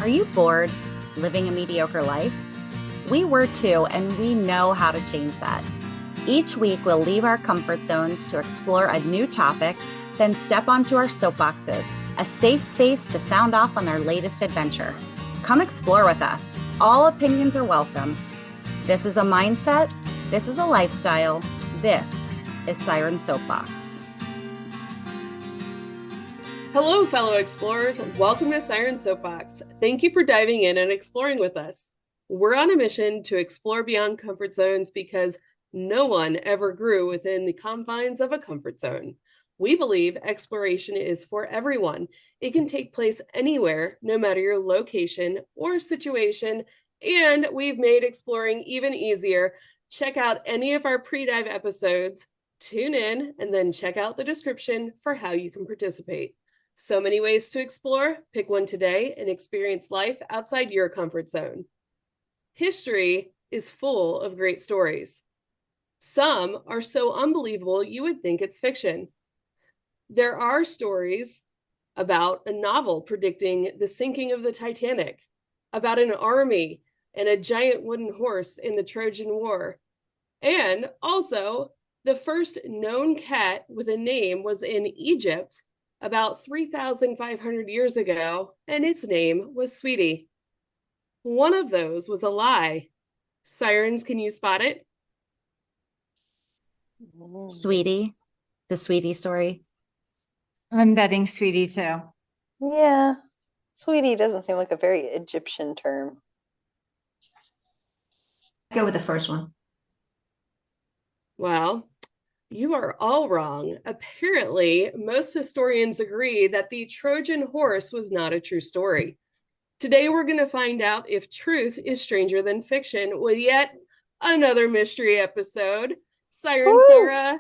Are you bored living a mediocre life? We were too, and we know how to change that. Each week, we'll leave our comfort zones to explore a new topic, then step onto our soapboxes, a safe space to sound off on our latest adventure. Come explore with us. All opinions are welcome. This is a mindset. This is a lifestyle. This is Siren Soapbox. Hello, fellow explorers. Welcome to Siren Soapbox. Thank you for diving in and exploring with us. We're on a mission to explore beyond comfort zones because no one ever grew within the confines of a comfort zone. We believe exploration is for everyone. It can take place anywhere, no matter your location or situation, and we've made exploring even easier. Check out any of our pre-dive episodes, tune in, and then check out the description for how you can participate. So many ways to explore. Pick one today and experience life outside your comfort zone. History is full of great stories. Some are so unbelievable you would think it's fiction. There are stories about a novel predicting the sinking of the Titanic, about an army and a giant wooden horse in the Trojan War. And also, the first known cat with a name was in Egypt about 3,500 years ago, and its name was Sweetie. One of those was a lie. Sirens, can you spot it? Sweetie, the Sweetie story. I'm betting Sweetie too. Yeah, sweetie doesn't seem like a very Egyptian term. Go with the first one. Well, you are all wrong. Apparently, most historians agree that the Trojan horse was not a true story. Today, we're going to find out if truth is stranger than fiction with yet another mystery episode. Siren Sara,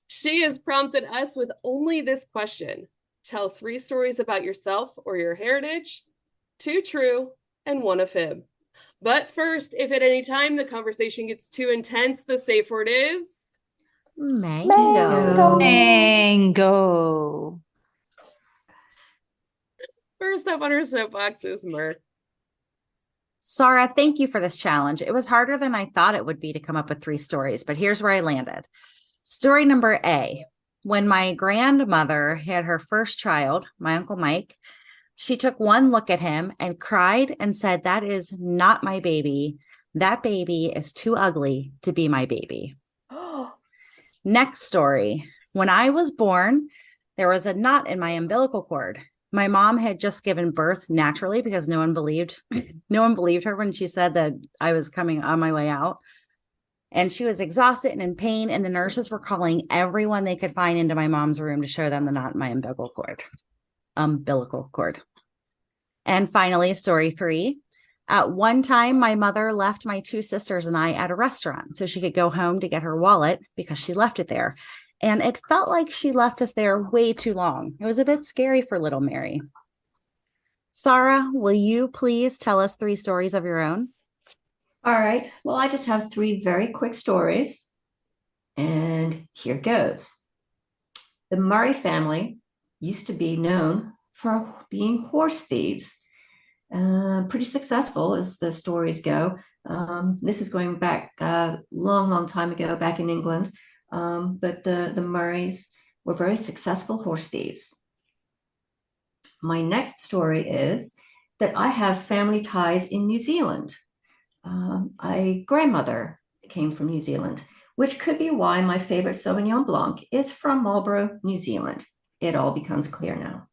she has prompted us with only this question. Tell 3 stories about yourself or your heritage, 2 true, and 1 a fib. But first, if at any time the conversation gets too intense, the safe word is... Mango. Mango. First up on our soapbox is Murph. Sara, thank you for this challenge. It was harder than I thought it would be to come up with 3 stories, but here's where I landed. Story number A. When my grandmother had her first child, my Uncle Mike, she took one look at him and cried and said, "That is not my baby. That baby is too ugly to be my baby." Next story. When I was born, there was a knot in my umbilical cord. My mom had just given birth naturally because no one believed her when she said that I was coming on my way out. And she was exhausted and in pain, and the nurses were calling everyone they could find into my mom's room to show them the knot in my umbilical cord. And finally, story 3. At one time, my mother left my 2 sisters and I at a restaurant so she could go home to get her wallet because she left it there. And it felt like she left us there way too long. It was a bit scary for little Mary. Sara, will you please tell us 3 stories of your own? All right. Well, I just have 3 very quick stories. And here goes. The Murray family used to be known for being horse thieves. Pretty successful as the stories go. This is going back a long time ago, back in England. But the Murrays were very successful horse thieves. My next story is that I have family ties in New Zealand. A grandmother came from New Zealand, which could be why my favorite Sauvignon Blanc is from Marlborough, New Zealand. It all becomes clear now.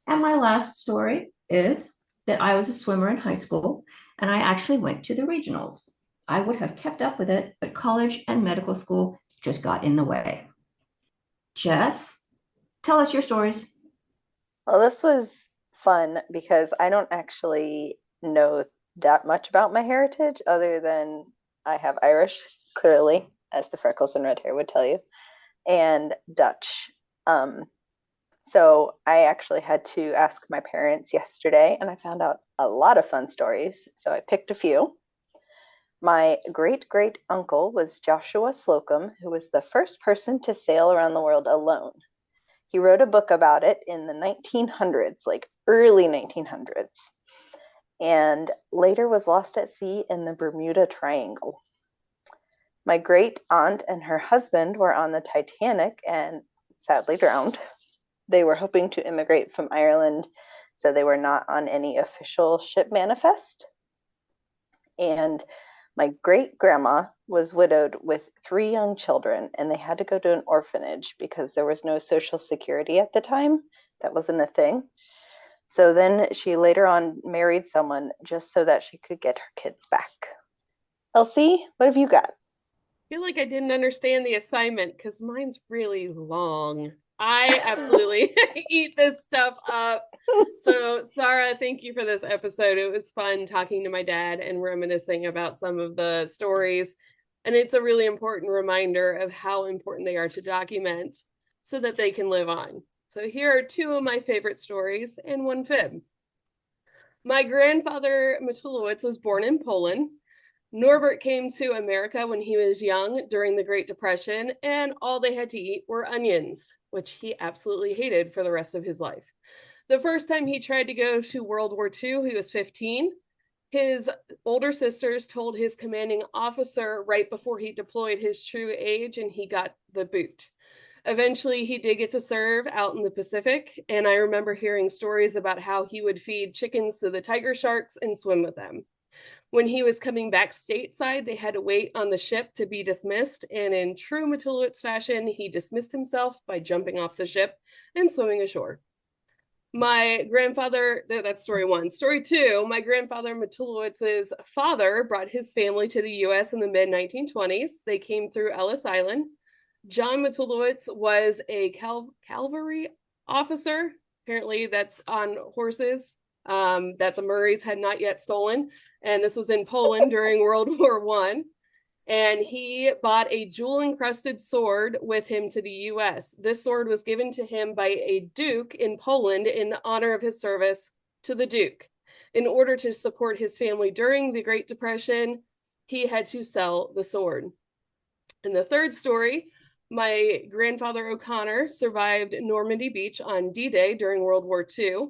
And my last story is that I was a swimmer in high school, and I actually went to the regionals. I would have kept up with it, but college and medical school just got in the way. Jess, tell us your stories. Well, this was fun because I don't actually know that much about my heritage other than I have Irish, clearly, as the freckles and red hair would tell you, and Dutch. So I actually had to ask my parents yesterday, and I found out a lot of fun stories. So I picked a few. My great uncle was Joshua Slocum, who was the first person to sail around the world alone. He wrote a book about it in the 1900s, like early 1900s, and later was lost at sea in the Bermuda Triangle. My great aunt and her husband were on the Titanic and sadly drowned. They were hoping to immigrate from Ireland, so they were not on any official ship manifest. And my great grandma was widowed with 3 young children, and they had to go to an orphanage because there was no Social Security at the time. That wasn't a thing. So then she later on married someone just so that she could get her kids back. Elsie, what have you got? I feel like I didn't understand the assignment because mine's really long. I absolutely eat this stuff up. So, Sara, thank you for this episode. It was fun talking to my dad and reminiscing about some of the stories. And it's a really important reminder of how important they are to document so that they can live on. So, here are 2 of my favorite stories and 1 fib. My grandfather, Matulowicz, was born in Poland. Norbert came to America when he was young during the Great Depression, and all they had to eat were onions, which he absolutely hated for the rest of his life. The first time he tried to go to World War II, he was 15. His older sisters told his commanding officer right before he deployed his true age, and he got the boot. Eventually, he did get to serve out in the Pacific, and I remember hearing stories about how he would feed chickens to the tiger sharks and swim with them. When he was coming back stateside, they had to wait on the ship to be dismissed, and in true Matulowicz fashion, he dismissed himself by jumping off the ship and swimming ashore. My grandfather, that's story 1. Story 2, my grandfather Matulowicz's father brought his family to the U.S. in the mid-1920s. They came through Ellis Island. John Matulowicz was a cavalry officer, apparently that's on horses, that the Murrays had not yet stolen. And this was in Poland during World War I. And he bought a jewel-encrusted sword with him to the U.S. This sword was given to him by a duke in Poland in honor of his service to the duke. In order to support his family during the Great Depression, he had to sell the sword. And the third story, my grandfather O'Connor survived Normandy Beach on D-Day during World War II.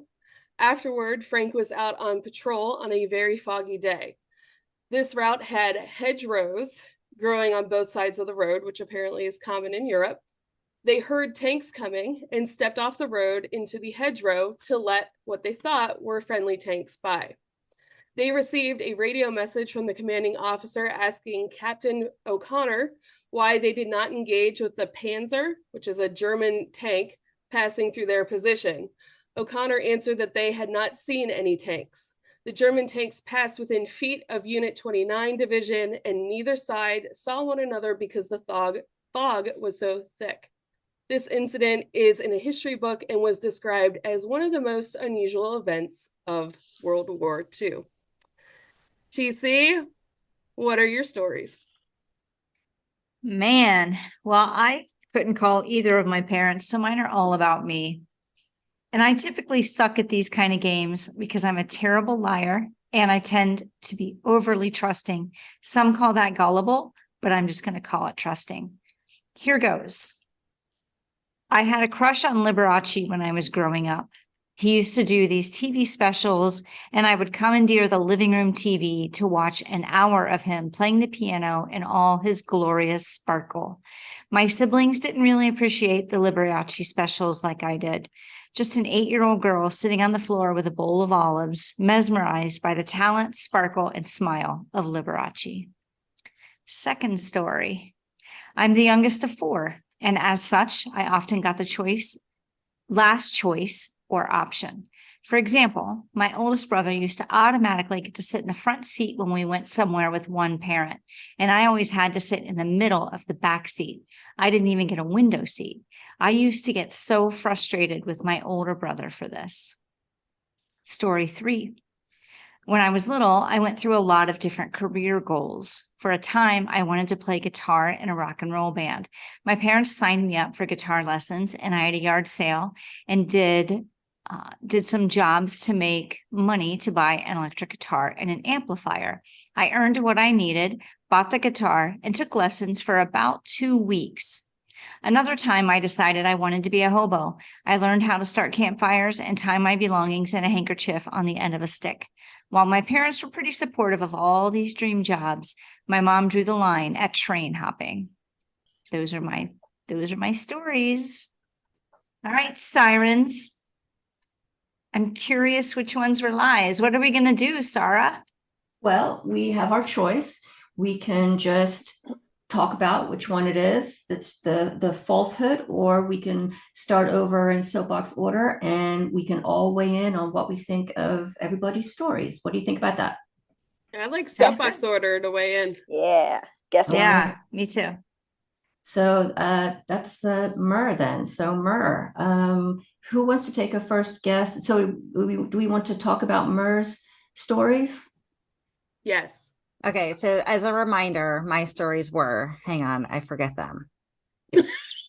Afterward, Frank was out on patrol on a very foggy day. This route had hedgerows growing on both sides of the road, which apparently is common in Europe. They heard tanks coming and stepped off the road into the hedgerow to let what they thought were friendly tanks by. They received a radio message from the commanding officer asking Captain O'Connor why they did not engage with the Panzer, which is a German tank, passing through their position. O'Connor answered that they had not seen any tanks. The German tanks passed within feet of Unit 29 Division, and neither side saw one another because the fog was so thick. This incident is in a history book and was described as one of the most unusual events of World War II. TC, what are your stories? Man, well, I couldn't call either of my parents, so mine are all about me. And I typically suck at these kind of games because I'm a terrible liar and I tend to be overly trusting. Some call that gullible, but I'm just going to call it trusting. Here goes. I had a crush on Liberace when I was growing up. He used to do these TV specials, and I would commandeer the living room TV to watch an hour of him playing the piano in all his glorious sparkle. My siblings didn't really appreciate the Liberace specials like I did. Just an 8-year-old girl sitting on the floor with a bowl of olives, mesmerized by the talent, sparkle, and smile of Liberace. Second story. I'm the youngest of 4, and as such, I often got the last choice or option. For example, my oldest brother used to automatically get to sit in the front seat when we went somewhere with one parent, and I always had to sit in the middle of the back seat. I didn't even get a window seat. I used to get so frustrated with my older brother for this. Story 3. When I was little, I went through a lot of different career goals. For a time, I wanted to play guitar in a rock and roll band. My parents signed me up for guitar lessons, and I had a yard sale and did some jobs to make money to buy an electric guitar and an amplifier. I earned what I needed, bought the guitar, and took lessons for about 2 weeks. Another time I decided I wanted to be a hobo. I learned how to start campfires and tie my belongings in a handkerchief on the end of a stick. While my parents were pretty supportive of all these dream jobs, my mom drew the line at train hopping. Those are my stories. All right, sirens. I'm curious which ones were lies. What are we going to do, Sara? Well, we have our choice. We can just talk about which one it is that's the falsehood, or we can start over in soapbox order and we can all weigh in on what we think of everybody's stories. What do you think about that? I like soapbox order to weigh in. Yeah. Guess what? Yeah, me too. So that's Myrrh then. So Myrrh, who wants to take a first guess? So do we want to talk about Myrrh's stories? Yes. Okay, so as a reminder, my stories were, hang on, I forget them.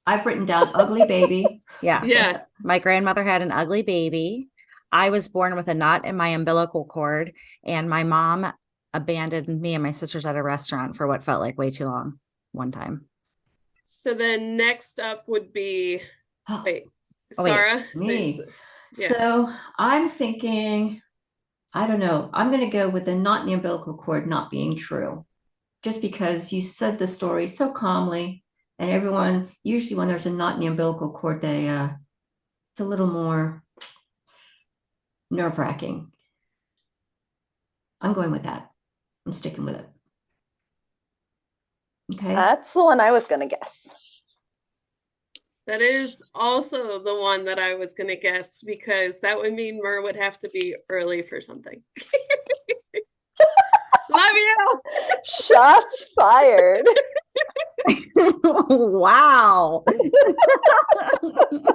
I've written down ugly baby. Yeah. Yeah. My grandmother had an ugly baby. I was born with a knot in my umbilical cord, and my mom abandoned me and my sisters at a restaurant for what felt like way too long one time. So then next up would be, wait, Oh, wait. Sara? Me. Yeah. So I'm thinking, I don't know. I'm going to go with the knot in the umbilical cord not being true, just because you said the story so calmly, and everyone usually when there's a knot in the umbilical cord, it's a little more nerve-wracking. I'm going with that. I'm sticking with it. Okay. That's the one I was going to guess. That is also the one that I was going to guess, because that would mean Myrrh would have to be early for something. Love you. Shots fired. Wow.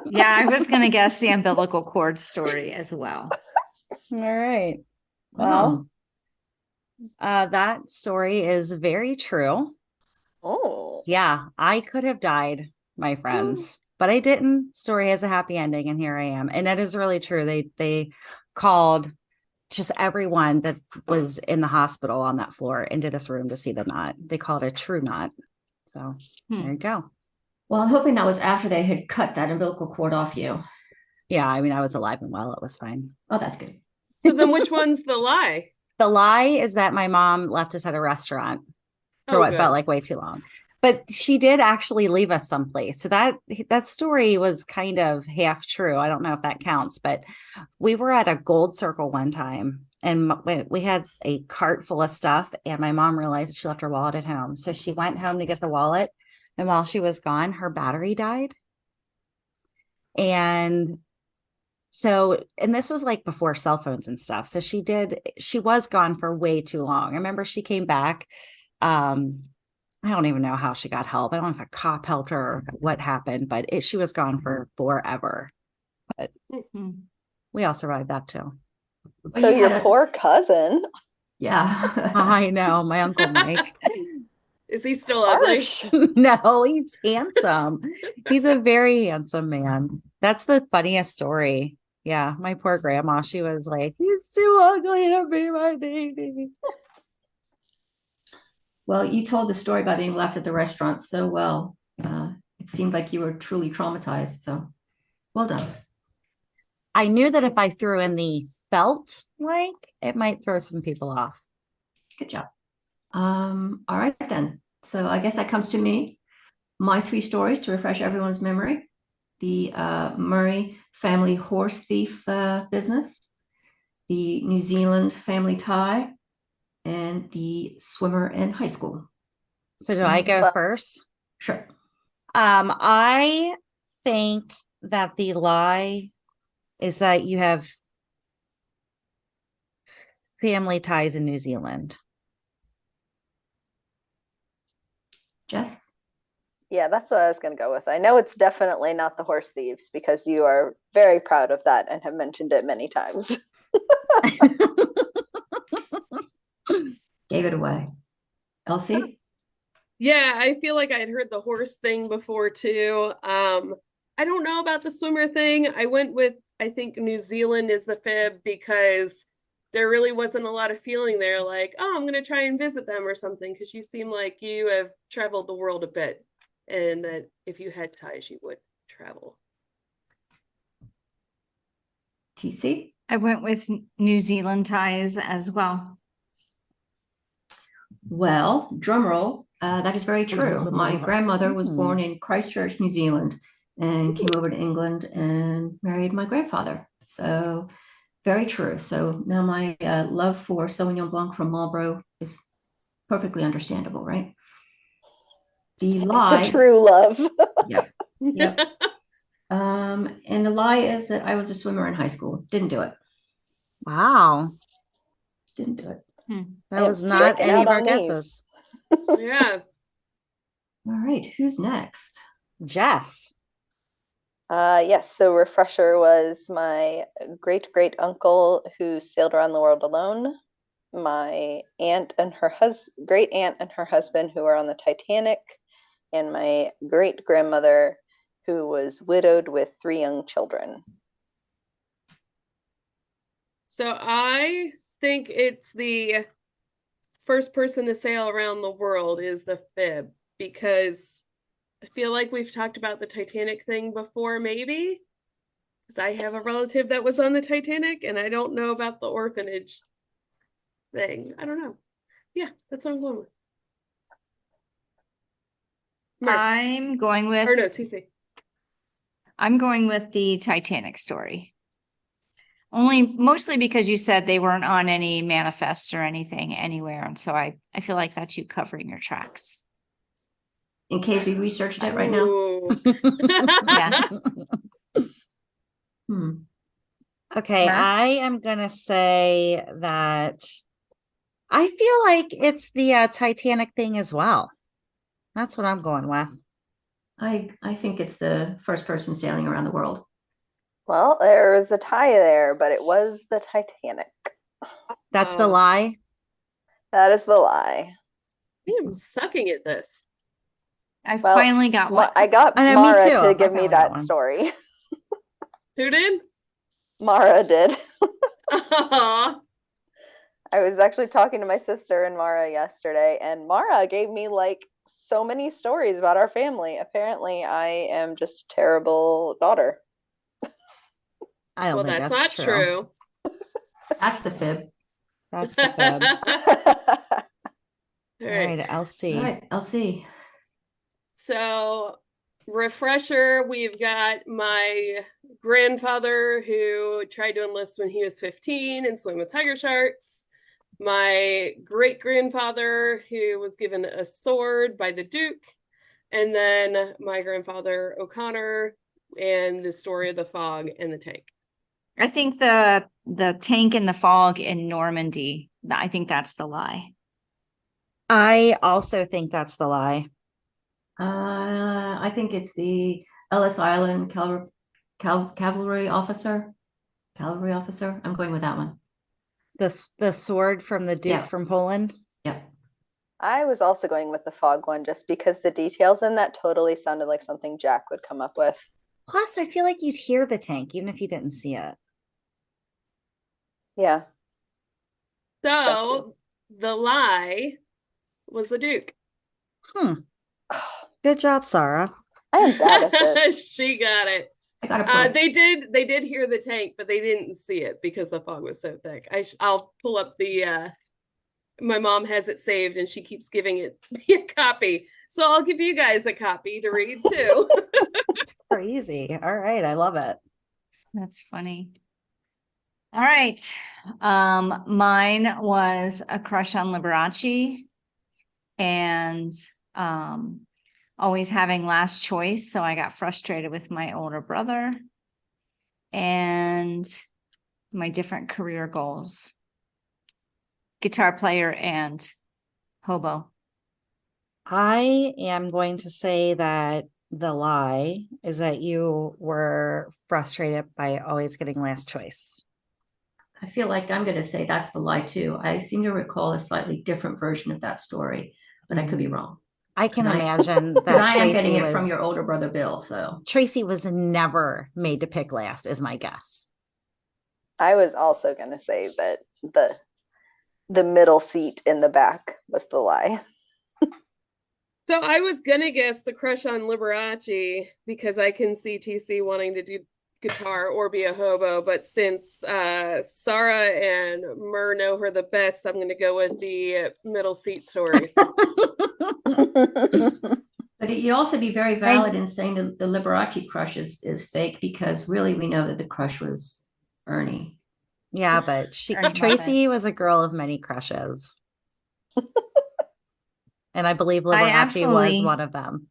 Yeah, I was going to guess the umbilical cord story as well. All right. Wow. Well, that story is very true. Oh. Yeah, I could have died, my friends, but I didn't. Story has a happy ending, and here I am. And that is really true. They called just everyone that was in the hospital on that floor into this room to see the knot. They called it a true knot. So there you go. Well, I'm hoping that was after they had cut that umbilical cord off you. Yeah, I mean, I was alive and well. It was fine. Oh, that's good. So then which one's the lie? The lie is that my mom left us at a restaurant for what felt like way too long. But she did actually leave us someplace. So that story was kind of half true. I don't know if that counts, but we were at a Gold Circle one time and we had a cart full of stuff, and my mom realized she left her wallet at home. So she went home to get the wallet, and while she was gone, her battery died. And this was like before cell phones and stuff. So she was gone for way too long. I remember she came back. I don't even know how she got help. I don't know if a cop helped her or what happened, but she was gone for forever. But we all survived that too. So your poor cousin. Yeah. I know, my Uncle Mike. Is he still ugly? No, he's handsome. He's a very handsome man. That's the funniest story. Yeah, my poor grandma, she was like, he's too ugly to be my baby. Well, you told the story about being left at the restaurant so well. It seemed like you were truly traumatized. So well done. I knew that if I threw in the felt like, it might throw some people off. Good job. All right, then. So I guess that comes to me. My 3 stories to refresh everyone's memory. The Murray family horse thief business, the New Zealand family tie, and the swimmer in high school. So do I go first? Sure. I think that the lie is that you have family ties in New Zealand. Jess? Yeah, that's what I was going to go with. I know it's definitely not the horse thieves because you are very proud of that and have mentioned it many times. Gave it away. Elsie? Yeah, I feel like I'd heard the horse thing before too. I don't know about the swimmer thing. I went with, I think New Zealand is the fib because there really wasn't a lot of feeling there like, oh, I'm going to try and visit them or something, because you seem like you have traveled the world a bit. and that if you had ties, you would travel. TC? I went with New Zealand ties as well. Well, drum roll, that is very true. My grandmother was born in Christchurch, New Zealand, and came over to England and married my grandfather. So very true. So now my love for Sauvignon Blanc from Marlborough is perfectly understandable, right? The lie. It's a true love. Yep. Yep. And the lie is that I was a swimmer in high school. Didn't do it. Wow. Didn't do it. That was And not striking any out of our on these. guesses. Yeah. All right. Who's next? Jess. Yes, so refresher was my great great uncle who sailed around the world alone, my aunt and her great aunt and her husband who were on the Titanic, and my great grandmother who was widowed with 3 young children. So I think it's the first person to sail around the world is the fib, because I feel like we've talked about the Titanic thing before, maybe. Because I have a relative that was on the Titanic and I don't know about the orphanage thing. I don't know. Yeah, that's what I'm going with. Mar. I'm going with Or no, TC. I'm going with the Titanic story. Mostly because you said they weren't on any manifests or anything anywhere. And so I feel like that's you covering your tracks. In case we researched it right now. Ooh. Yeah. Okay, Mer? I am gonna say that I feel like it's the Titanic thing as well. That's what I'm going with. I think it's the first person sailing around the world. Well, there was a tie there, but it was the Titanic. That's the lie. That is the lie. I am sucking at this. I Well, finally got one. I got I know, me Mara too. to I give me finally got that one. story. Who did? Mara did. Aw. I was actually talking to my sister and Mara yesterday, and Mara gave me like so many stories about our family. Apparently, I am just a terrible daughter. I don't Well, think that's that's not true. That's the fib. That's the fib. All All right. right, Elsie. All right, LC. So, refresher, we've got my grandfather who tried to enlist when he was 15 and swim with tiger sharks. My great grandfather who was given a sword by the Duke. And then my grandfather O'Connor and the story of the fog and the tank. I think the tank and the fog in Normandy. I think that's the lie. I also think that's the lie. I think it's the Ellis Island cavalry officer. Cavalry officer. I'm going with that one. The sword from the Duke Yeah. from Poland. Yep. I was also going with the fog one just because the details in that totally sounded like something Jack would come up with. Plus, I feel like you'd hear the tank even if you didn't see it. Yeah. So the lie was the Duke. Good job, Sara. I am bad at this. She got it. I got a point. They did hear the tank, but they didn't see it because the fog was so thick. I'll pull up the my mom has it saved and she keeps giving it me a copy. So I'll give you guys a copy to read too. It's crazy. All right, I love it. That's funny. All right. Mine was a crush on Liberace and always having last choice. So I got frustrated with my older brother and my different career goals. Guitar player and hobo. I am going to say that the lie is that you were frustrated by always getting last choice. I feel like I'm going to say that's the lie too. I seem to recall a slightly different version of that story, but I could be wrong. I can 'Cause imagine Because that I am getting Tracy it from was your older brother, Bill. So Tracy was never made to pick last, is my guess. I was also going to say that the middle seat in the back was the lie. So I was gonna guess the crush on Liberace because I can see TC wanting to do guitar or be a hobo, but since Sara and Mur know her the best, I'm gonna go with the middle seat story. But you'd also be very valid in saying that the Liberace crush is fake, because really we know that the crush was Ernie. Yeah, but Ernie Tracy was a girl of many crushes. And I believe Liberace was one of them.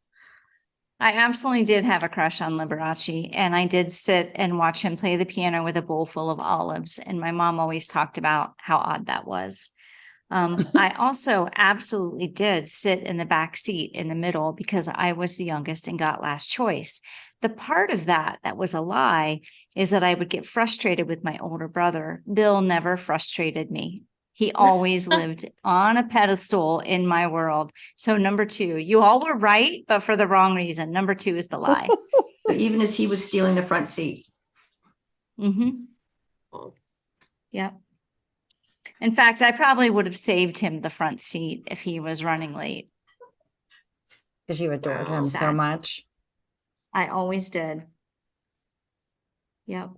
I absolutely did have a crush on Liberace, and I did sit and watch him play the piano with a bowl full of olives. And my mom always talked about how odd that was. I also absolutely did sit in the back seat in the middle because I was the youngest and got last choice. The part of that was a lie is that I would get frustrated with my older brother. Bill never frustrated me. He always lived on a pedestal in my world. So number 2, you all were right, but for the wrong reason. Number 2 is the lie. So even as he was stealing the front seat. Mm-hmm. Yep. In fact, I probably would have saved him the front seat if he was running late. Because you adored him so much. I always did. Yep.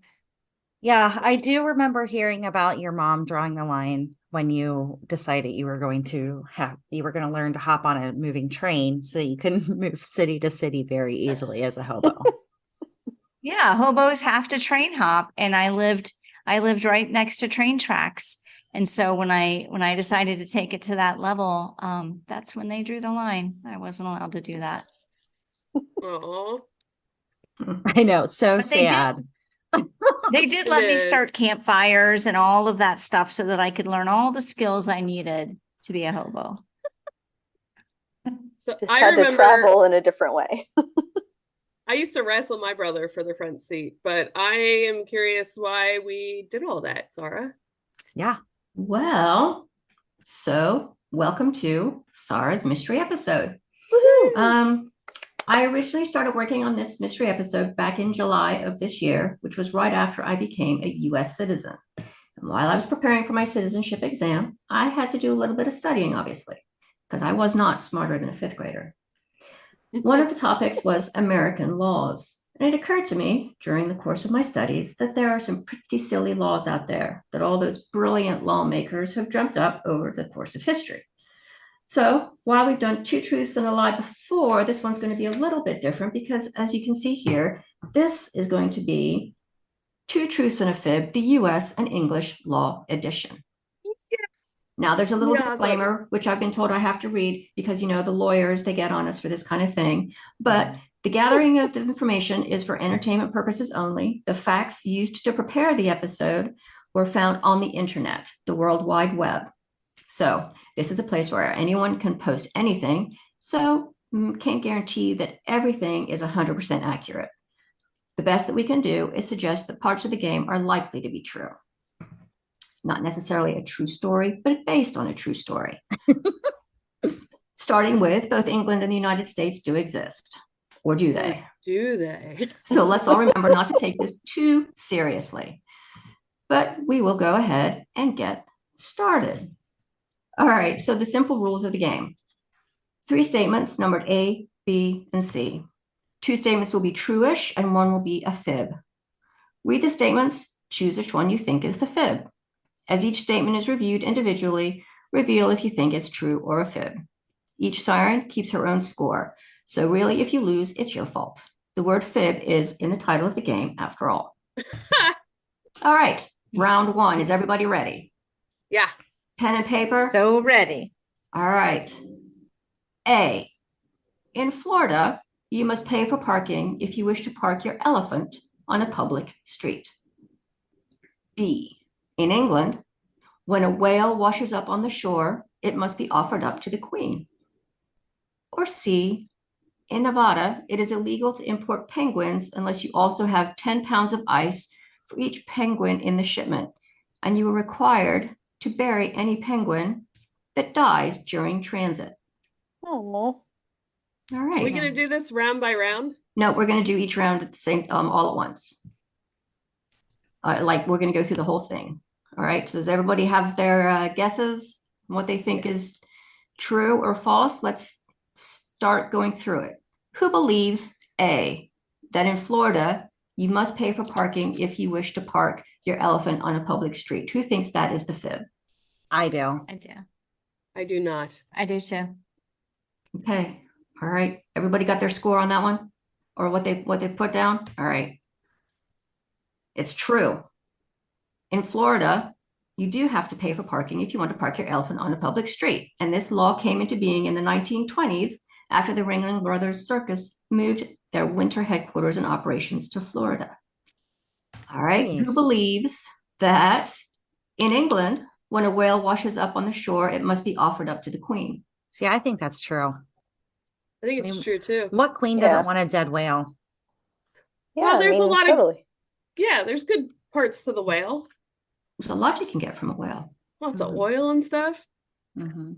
Yeah, I do remember hearing about your mom drawing the line when you decided you were going to learn to hop on a moving train so that you couldn't move city to city very easily as a hobo. Yeah, hobos have to train hop, and I lived right next to train tracks. And so when I decided to take it to that level, that's when they drew the line. I wasn't allowed to do that. Aww. I know, so But sad. They did let me start campfires and all of that stuff so that I could learn all the skills I needed to be a hobo. So Just I had remember to travel in a different way. I used to wrestle my brother for the front seat, but I am curious why we did all that, Sara. Yeah. Well, so welcome to Sara's mystery episode. I originally started working on this mystery episode back in July of this year, which was right after I became a US citizen. And while I was preparing for my citizenship exam, I had to do a little bit of studying, obviously, because I was not smarter than a 5th grader. One of the topics was American laws. And it occurred to me during the course of my studies that there are some pretty silly laws out there that all those brilliant lawmakers have dreamt up over the course of history. So while we've done 2 truths and a lie before, this one's going to be a little bit different because, as you can see here, this is going to be 2 truths and a fib, the US and English law edition. Now, there's a little disclaimer, which I've been told I have to read because, you know, the lawyers, they get on us for this kind of thing. But the gathering of the information is for entertainment purposes only. The facts used to prepare the episode were found on the internet, the World Wide Web. So this is a place where anyone can post anything. So can't guarantee that everything is 100% accurate. The best that we can do is suggest that parts of the game are likely to be true. Not necessarily a true story, but based on a true story. Starting with both England and the United States do exist. Or do they? Do they? So let's all remember not to take this too seriously. But we will go ahead and get started. All right, so the simple rules of the game. 3 statements numbered A, B, and C. 2 statements will be true-ish and 1 will be a fib. Read the statements, choose which one you think is the fib. As each statement is reviewed individually, reveal if you think it's true or a fib. Each siren keeps her own score. So really, if you lose, it's your fault. The word fib is in the title of the game, after all. All right, round 1. Is everybody ready? Yeah. Pen and paper? So ready. All right. A, in Florida, you must pay for parking if you wish to park your elephant on a public street. B, in England, when a whale washes up on the shore, it must be offered up to the Queen. Or C, in Nevada, it is illegal to import penguins unless you also have 10 pounds of ice for each penguin in the shipment, and you are required to bury any penguin that dies during transit. Oh. All Are right. we going to do this round by round? No, we're going to do each round at the same all at once. Like we're going to go through the whole thing. All right. So does everybody have their guesses on what they think is true or false? Let's start going through it. Who believes, A, that in Florida, you must pay for parking if you wish to park your elephant on a public street? Who thinks that is the fib? I do. I do. I do not. I do too. Okay. All right. Everybody got their score on that one? Or what they put down? All right. It's true. In Florida, you do have to pay for parking if you want to park your elephant on a public street. And this law came into being in the 1920s after the Ringling Brothers Circus moved their winter headquarters and operations to Florida. All right. Nice. Who believes that in England, when a whale washes up on the shore, it must be offered up to the queen? See, I think that's true. I think it's mean, true too. What queen Yeah. doesn't want a dead whale? Yeah, Well, there's a lot of- totally. Yeah, there's good parts to the whale. There's a lot you can get from a whale. Lots of Mhm. oil and stuff. Mhm.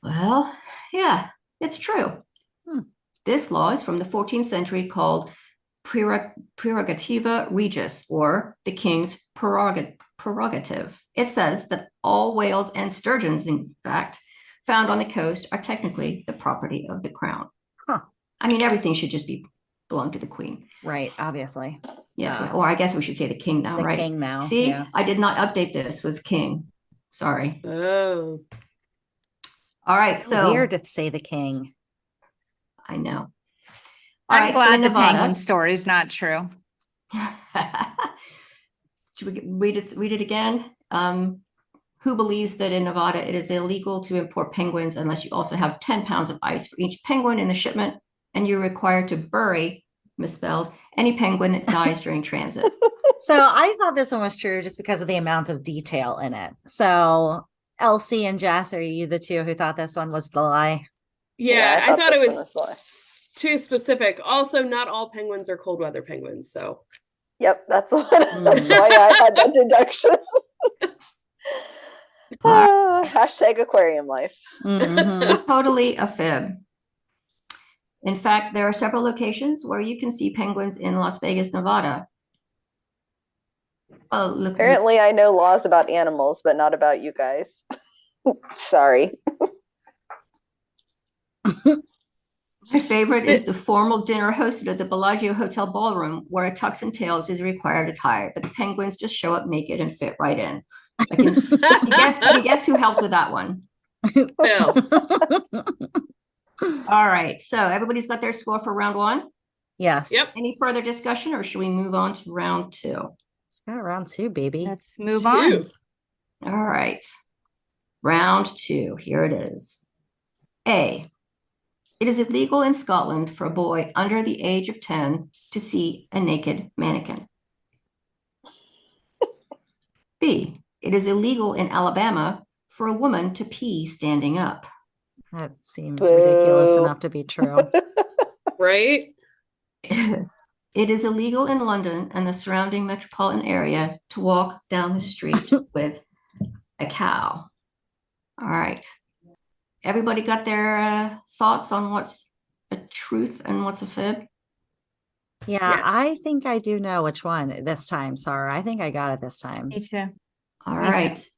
Well, yeah, it's true. Hmm. This law is from the 14th century called Prerogativa Regis, or the king's prerogative. It says that all whales and sturgeons, in fact, found on the coast are technically the property of the crown. Huh. I mean, everything should just belong to the queen. Right, obviously. Yeah, Yeah. or I guess we should say the king now, The right? king now. See, Yeah. I did not update this with king. Sorry. Oh. All right, So weird to say the king. I know. All I'm right, so glad in the Nevada, penguin story's not true. should we read it again? Who believes that in Nevada it is illegal to import penguins unless you also have 10 pounds of ice for each penguin in the shipment, and you're required to bury, misspelled, any penguin that dies during transit? So I thought this one was true just because of the amount of detail in it. So Elsie and Jess, are you the two who thought this one was the lie? Yeah, I thought it this one was the lie. too specific. Also, not all penguins are cold weather penguins. So Yep, that's why I had that deduction. Hashtag aquarium life. Mhm. Totally a fib. In fact, there are several locations where you can see penguins in Las Vegas, Nevada. Oh, look. Apparently, I know laws about animals, but not about you guys. Sorry. My favorite is the formal dinner hosted at the Bellagio Hotel ballroom, where a tux and tails is required attire, but the penguins just show up naked and fit right in. Can you guess who helped with that one? Bill. All right, so everybody's got their score for round one. Yes. Yep. Any further discussion, or should we move on to round two? It's got round two, baby. Let's move on. All right, round two. Here it is. A. It is illegal in Scotland for a boy under the age of 10 to see a naked mannequin. B. It is illegal in Alabama for a woman to pee standing up. That seems ridiculous enough to be true. Right? It is illegal in London and the surrounding metropolitan area to walk down the street with a cow. All right. Everybody got their thoughts on what's a truth and what's a fib? Yeah, Yes. I think I do know which one this time, Sara. I think I got it this time. Me too. All Me too. right.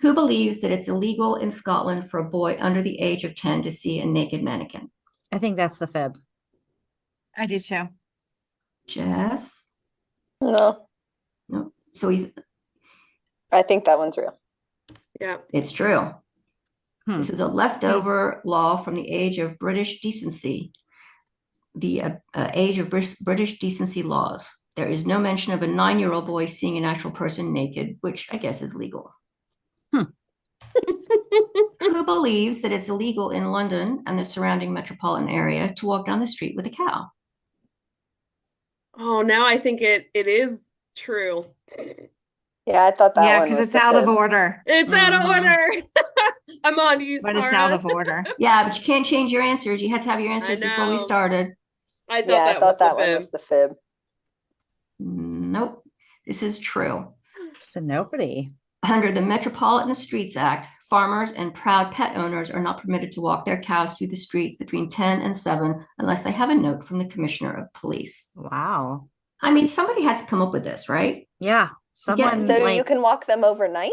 Who believes that it's illegal in Scotland for a boy under the age of 10 to see a naked mannequin? I think that's the fib. I do too. Jess? No, No. So I think that one's real. Yeah. it's true. Hmm. This is a leftover law from the age of British decency, the age of British decency laws. There is no mention of a 9-year-old boy seeing an actual person naked, which I guess is legal. Who believes that it's illegal in London and the surrounding metropolitan area to walk down the street with a cow? Oh, now I think it is true. Yeah, I thought that Yeah, one because was it's the out of fib. order. It's out of Mhm. order. I'm on to you, But Sara. it's out of order. Yeah, but you can't change your answers. You had to have your answers before we know. started. I thought Yeah, I that thought was that the one fib. was the fib. Nope, this is true. So nobody. Under the Metropolitan Streets Act, farmers and proud pet owners are not permitted to walk their cows through the streets between 10 and 7 unless they have a note from the Commissioner of Police. Wow. I mean, somebody had to come up with this, right? Yeah. Someone So like you can walk them overnight,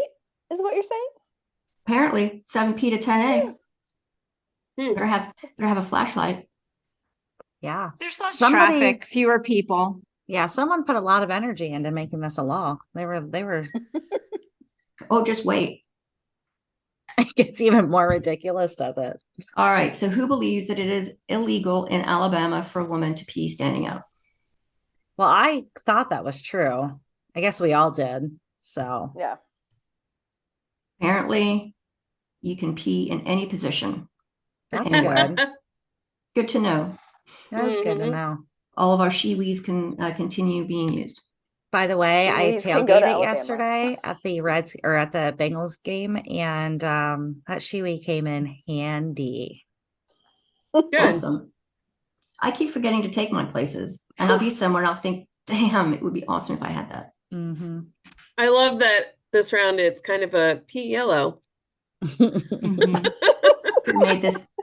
is what you're saying? Apparently, 7P to 10A. Better have a flashlight. Yeah. There's less Somebody- traffic, fewer people. Yeah, someone put a lot of energy into making this a law. They were Oh, just wait. it gets even more ridiculous, does it? All right. So who believes that it is illegal in Alabama for a woman to pee standing up? Well, I thought that was true. I guess we all did. So Yeah. Apparently, you can pee in any position. that's Anywhere. good. Good to know. That's good to Mhm. know. All of our she-wees can continue being used. By the way, I Please can go to tailgated Alabama. yesterday at the Reds or at the Bengals game, and that Shiwi came in handy. Good. Awesome. I keep forgetting to take my places, and I'll be somewhere and I'll think, damn, it would be awesome if I had that. Mm-hmm. I love that this round it's kind of a pea yellow. Mhm.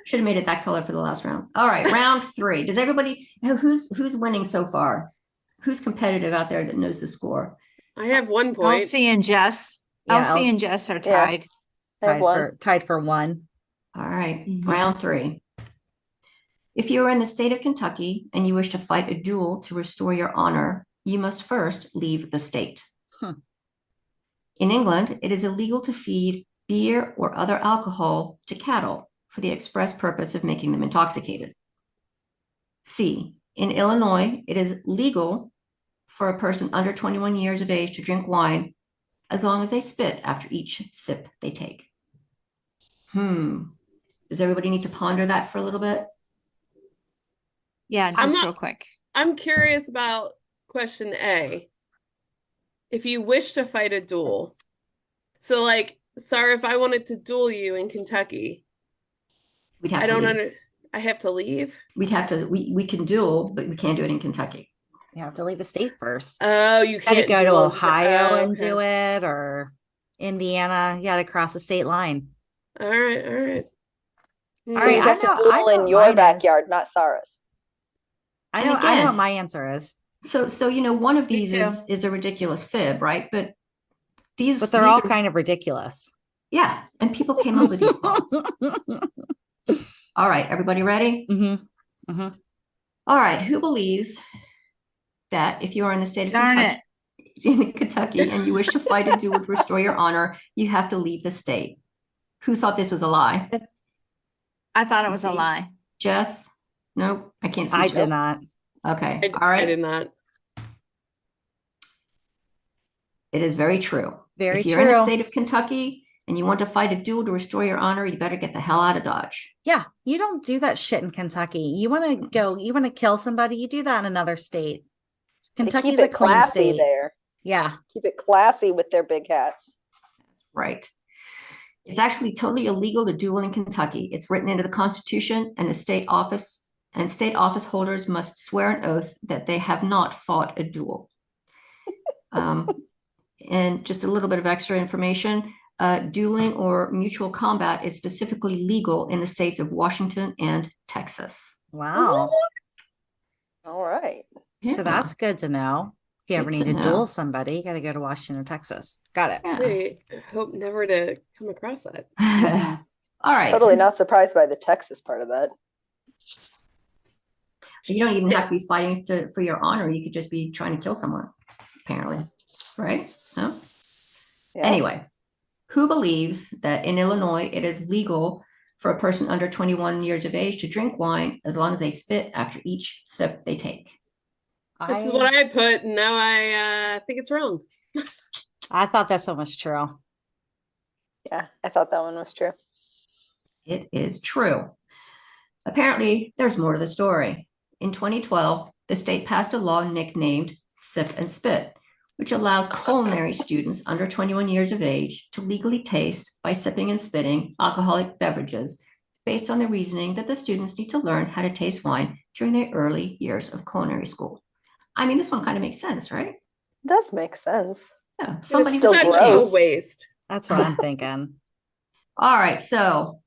Should have made it that color for the last round. All right, round 3. Does everybody who's winning so far? Who's competitive out there that knows the score? I have 1 point. Elsie and Jess. Yeah, Elsie and Jess are Yeah. tied. I have one. tied for 1. All right, Mhm. round 3. If you are in the state of Kentucky and you wish to fight a duel to restore your honor, you must first leave the state. Huh. In England, it is illegal to feed beer or other alcohol to cattle for the express purpose of making them intoxicated. C. In Illinois, it is legal for a person under 21 years of age to drink wine as long as they spit after each sip they take. Does everybody need to ponder that for a little bit? Yeah, I'm just not- real quick. I'm curious about question A. If you wish to fight a duel. So like, Sarah, if I wanted to duel you in Kentucky, We'd have I to don't leave. I have to leave. We'd have to, we can duel, but we can't do it in Kentucky. You have to leave the state first. Oh, you You got to can't go to duel in Ohio and okay. do it, or Indiana. You got to cross the state line. All right, all right. All So right, you I have to know- duel I know in what your mine is. backyard, not Sarah's. I And know. I know again- what my answer is, So one of Me these too. is a ridiculous fib, right? But these but they're these all are, kind of ridiculous. yeah, and people came up with these laws. All right, everybody ready? Mm-hmm. All right, who believes that if you are in the state of Darn Kentucky, in Kentucky and you wish to fight a duel to restore your honor, you have to leave the state? Who thought this was a lie? I thought it was a See? lie. Jess? Nope, I can't see I Jess. did not. Okay, all I right. did not. It is very true. Very If you're in the true. state of Kentucky and you want to fight a duel to restore your honor, you better get the hell out of Dodge. Yeah, you don't do that shit in Kentucky. You want to go, you want to kill somebody, you do that in another state. They Kentucky's keep a it clean classy state. there. Yeah. Keep it classy with their big hats. Right. It's actually totally illegal to duel in Kentucky. It's written into the Constitution, and state office holders must swear an oath that they have not fought a duel. And just a little bit of extra information, dueling or mutual combat is specifically legal in the states of Washington and Texas. Wow. All right. Yeah. So that's good to know. If you ever Good need to to know. duel somebody, you got to go to Washington or Texas. Got it. Yeah. I hope never to come across that. All right. Totally not surprised by the Texas part of that. You don't even have to be fighting for your honor. You could just be trying to kill someone, apparently. Right? No? Yeah. Anyway, who believes that in Illinois it is legal for a person under 21 years of age to drink wine as long as they spit after each sip they take? This is what I put, and now I think it's wrong. I thought that one was true. Yeah, I thought that one was true. It is true. Apparently, there's more to the story. In 2012, the state passed a law nicknamed Sip and Spit, which allows culinary students under 21 years of age to legally taste, by sipping and spitting, alcoholic beverages based on the reasoning that the students need to learn how to taste wine during their early years of culinary school. I mean, this one kind of makes sense, right? It does make sense. Yeah, It's somebody still such gross. a waste. That's what I'm thinking. All right, so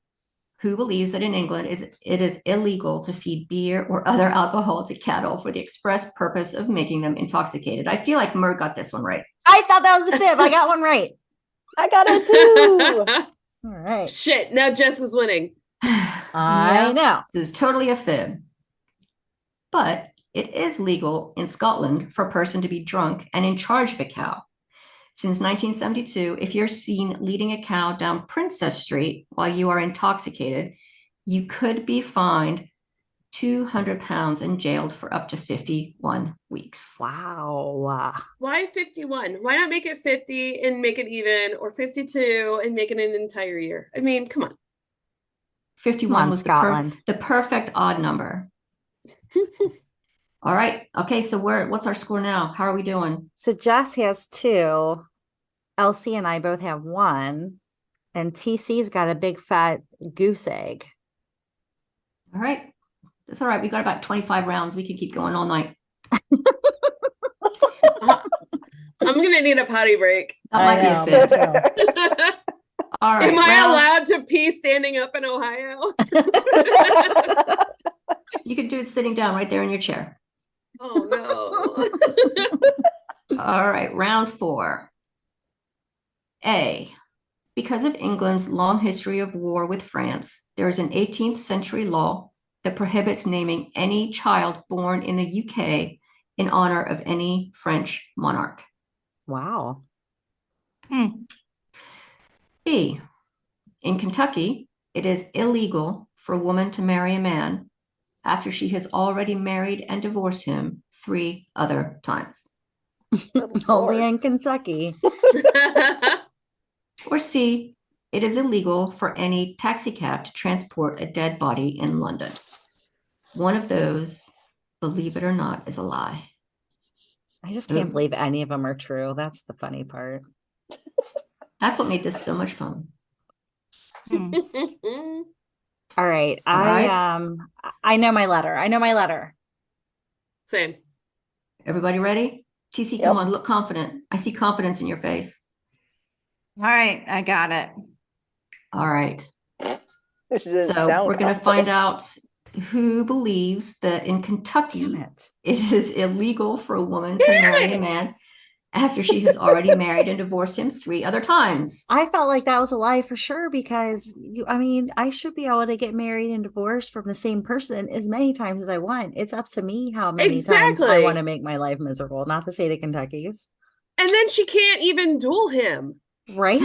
who believes that in England it is illegal to feed beer or other alcohol to cattle for the express purpose of making them intoxicated? I feel like Mer got this one right. I thought that was a fib. I got one right. I got it too. All right. Shit, now Jess is winning. I Yeah. know. This is totally a fib. But it is legal in Scotland for a person to be drunk and in charge of a cow. Since 1972, if you're seen leading a cow down Princess Street while you are intoxicated, you could be fined £200 and jailed for up to 51 weeks. Wow. Why 51? Why not make it 50 and make it even, or 52 and make it an entire year? I mean, come on. 51 on, was Scotland. the perfect odd number. All right. Okay. So what's our score now? How are we doing? So Jess has 2. Elsie and I both have 1. And TC's got a big fat goose egg. All right. That's all right. We got about 25 rounds. We can keep going all night. I'm going to need a potty break. That might be a fib. All right. Am I allowed to pee standing up in Ohio? You can do it sitting down right there in your chair. Oh, no. All right. Round 4. A. Because of England's long history of war with France, there is an 18th century law that prohibits naming any child born in the UK in honor of any French monarch. Wow. B. In Kentucky, it is illegal for a woman to marry a man after she has already married and divorced him 3 other times. Only in Kentucky. Or C. It is illegal for any taxi cab to transport a dead body in London. One of those, believe it or not, is a lie. I just can't believe any of them are true. That's the funny part. That's what made this so much fun. All right. All right. I know my letter. Same. Everybody ready? TC, come on, look confident. I see confidence in your face. All right, I got it. All right. So we're going to find out who believes that in Kentucky it is illegal for a woman to marry a man after she has already married and divorced him 3 other times. I felt like that was a lie for sure because I should be able to get married and divorced from the same person as many times as I want. It's up to me how many times I want to make my life miserable, not the state of Kentucky's. And then she can't even duel him. Right?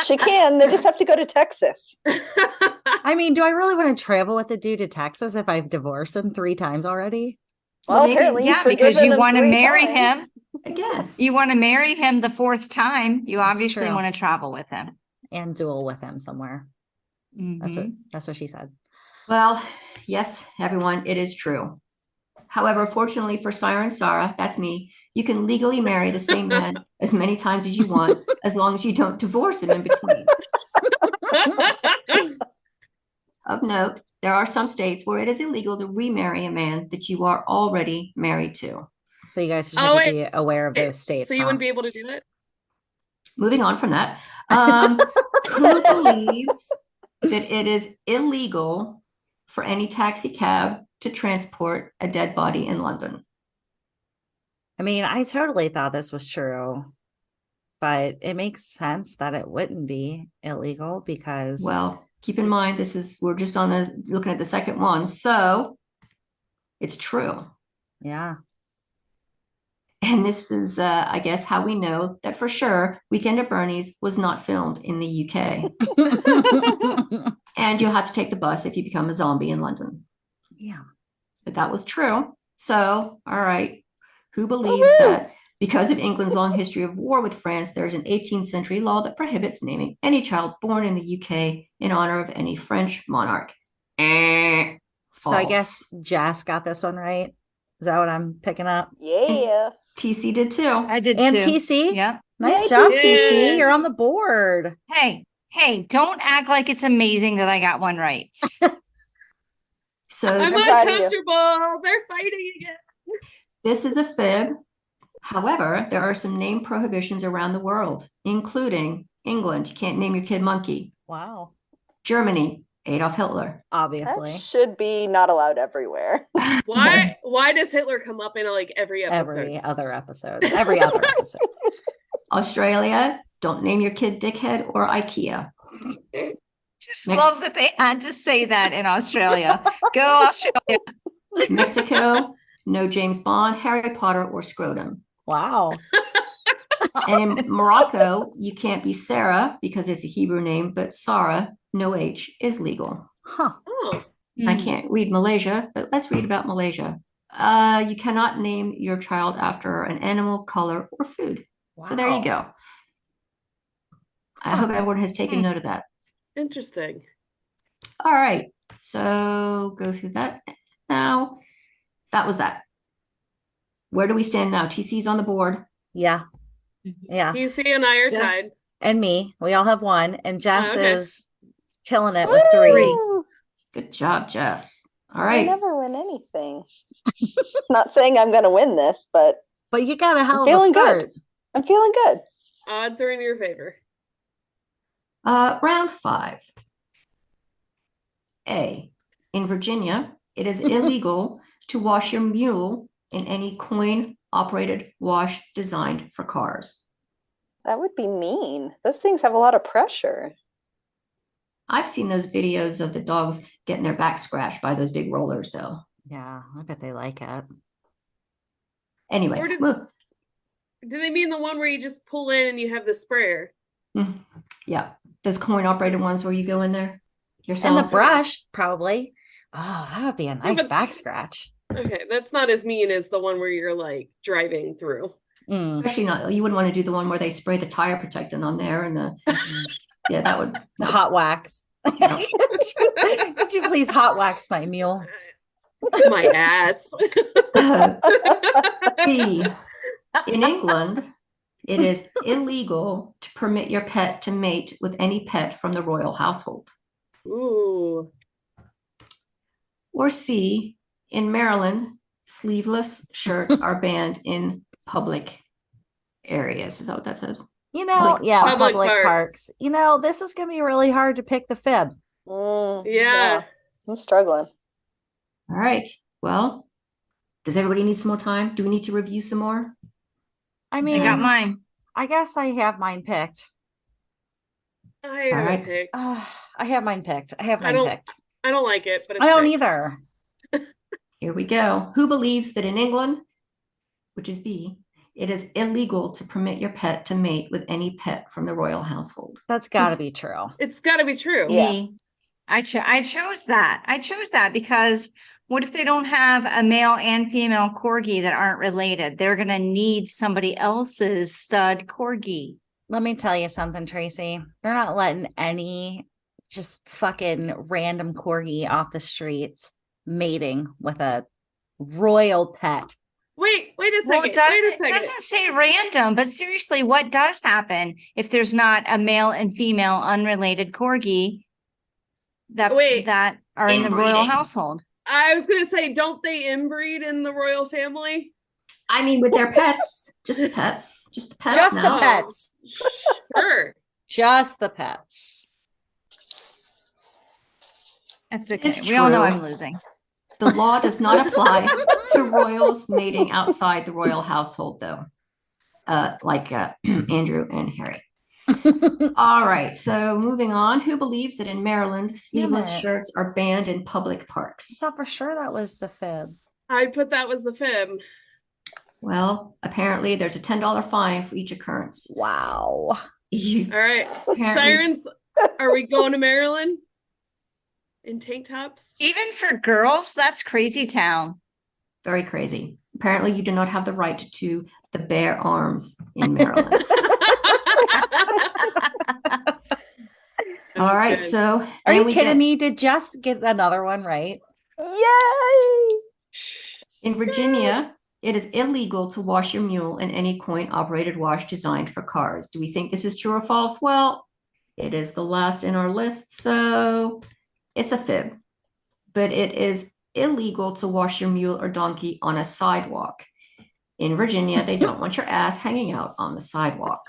She can. They just have to go to Texas. I mean, do I really want to travel with a dude to Texas if I've divorced him 3 times already? Well, apparently, yeah, because you want to marry him again. You want to marry him the 4th time. You obviously want to travel with him and duel with him somewhere. Mm-hmm. That's what she said. Well, yes, everyone, it is true. However, fortunately for Siren Sara, that's me, you can legally marry the same man as many times as you want, as long as you don't divorce him in between. Of note, there are some states where it is illegal to remarry a man that you are already married to. So you guys just have to be aware of those states. So you wouldn't be able to do that? Moving on from that, who believes that it is illegal for any taxi cab to transport a dead body in London? I mean, I totally thought this was true, but it makes sense that it wouldn't be illegal because... Well, keep in mind, we're just looking at the second one. So it's true. Yeah. And this is, I guess, how we know that for sure Weekend at Bernie's was not filmed in the UK. And you'll have to take the bus if you become a zombie in London. Yeah. But that was true. So, all right. Who believes that because of England's long history of war with France, there's an 18th century law that prohibits naming any child born in the UK in honor of any French monarch? So I guess Jess got this one right. Is that what I'm picking up? Yeah. And TC did too. I did and too. TC? Yeah. Nice job, TC. You're on the board. Hey, don't act like it's amazing that I got one right. So I'm uncomfortable. They're fighting again. This is a fib. However, there are some name prohibitions around the world, including England. You can't name your kid Monkey. Wow. Germany, Adolf Hitler. Obviously. That should be not allowed everywhere. Why does Hitler come up in like every episode? Every other episode. Every other episode. Australia, don't name your kid Dickhead or IKEA. just Next. love that they had to say that in Australia. Go Australia. Mexico, no James Bond, Harry Potter, or scrotum. Wow. And in Morocco, you can't be Sarah because it's a Hebrew name, but Sara, no H, is legal. Huh. Oh, I can't read Malaysia, but let's read about Malaysia. You cannot name your child after an animal, color, or food. So there you go. I hope everyone has taken note of that. interesting. All right, so go through that now. That was that. Where do we stand now? TC's on the board. Yeah. Yeah. PC and I are Jess- tied. And me. We all have one. And Jess okay. is killing it with 3. Woo! Good job, Jess. All I right. never win anything. Not saying I'm going to win this, but But you got a hell of a feeling good. start. I'm feeling good. Odds are in your favor. Round 5. A. In Virginia, it is illegal to wash your mule in any coin-operated wash designed for cars. That would be mean. Those things have a lot of pressure. I've seen those videos of the dogs getting their back scratched by those big rollers, though. Yeah, I bet they like it. Anyway, Or do they mean the one where you just pull in and you have the sprayer? yeah, those coin-operated ones where you go in there And yourself. the brush, probably. Oh, that would be a nice but- back scratch. Okay, that's not as mean as the one where you're like driving through. Mm. Especially not, you wouldn't want to do the one where they spray the tire protectant on there and the, yeah, that would. The hot wax. Yeah. Could you please hot wax my mule? My ass. B, in England, it is illegal to permit your pet to mate with any pet from the royal household. Ooh. Or C, in Maryland, sleeveless shirts are banned in public areas. Is that what that says? You know, Public yeah, parks. public parks. You know, this is going to be really hard to pick the fib. Yeah. I'm struggling. All right. Well, does everybody need some more time? Do we need to review some more? I I mean, got mine. I guess I have mine picked. I All have right. it picked. I have mine picked. I have I mine don't- picked. I don't like it, but it's I don't picked. either. Here we go. Who believes that in England, which is B, it is illegal to permit your pet to mate with any pet from the royal household? That's got to be true. It's got to be true. Yeah. Me. I chose that. I chose that because what if they don't have a male and female corgi that aren't related? They're going to need somebody else's stud corgi. Let me tell you something, Tracy. They're not letting any just fucking random corgi off the streets mating with a royal pet. Wait a second. Well, Wait a it second. doesn't say random, but seriously, what does happen if there's not a male and female unrelated corgi that Wait, that are in the royal inbreeding. household? I was gonna say, don't they inbreed in the royal family? I mean, with their pets, just the pets, just the pets Just now. the pets. Sure. Just the pets. That's okay. It's We all know true. I'm losing. The law does not apply to royals mating outside the royal household, though, like Andrew and Harry. All right, so moving on. Who believes that in Maryland, sleeveless it. shirts are banned in public parks? I thought for sure that was the fib. I put that was the fib. Well, apparently there's a $10 fine for each occurrence. Wow. You All right. apparently Sirens, are we going to Maryland? In tank tops? Even for girls, that's crazy town. very crazy. Apparently, you do not have the right to the bare arms in Maryland. All right, so Are then you we kidding get- me? Did Jess get another one right? Yay! In Virginia, it is illegal to wash your mule in any coin-operated wash designed for cars. Do we think this is true or false? Well, it is the last in our list, so it's a fib. But it is illegal to wash your mule or donkey on a sidewalk. In Virginia, they don't want your ass hanging out on the sidewalk.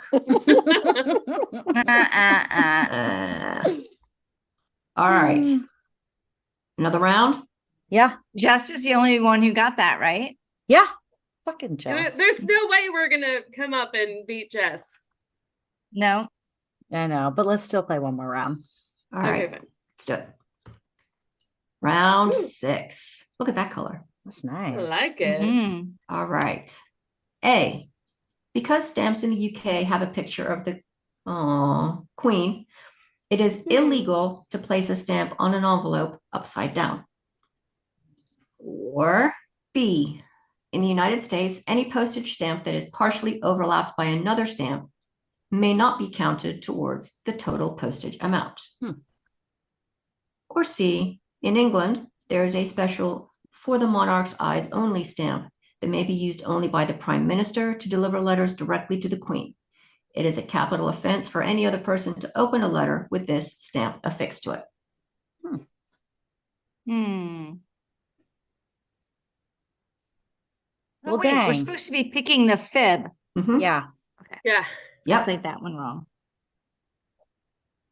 All right. Another round? Yeah. Jess is the only one who got that right. Yeah. Fucking Jess. There's no way we're gonna come up and beat Jess. No. I know, but let's still play one more round. All right, Okay, fine. let's do it. Round Ooh. 6. Look at that color. That's I nice. like it. Mhm. All right. A, because stamps in the UK have a picture of the Queen, it is illegal to place a stamp on an envelope upside down. Or B, in the United States, any postage stamp that is partially overlapped by another stamp may not be counted towards the total postage amount. Or C, in England, there is a special for the monarch's eyes only stamp that may be used only by the Prime Minister to deliver letters directly to the Queen. It is a capital offense for any other person to open a letter with this stamp affixed to it. Hmm. Oh, Well, wait, we're dang. supposed to be picking the fib. Mhm. Yeah. Yeah. I Yep. played that one wrong.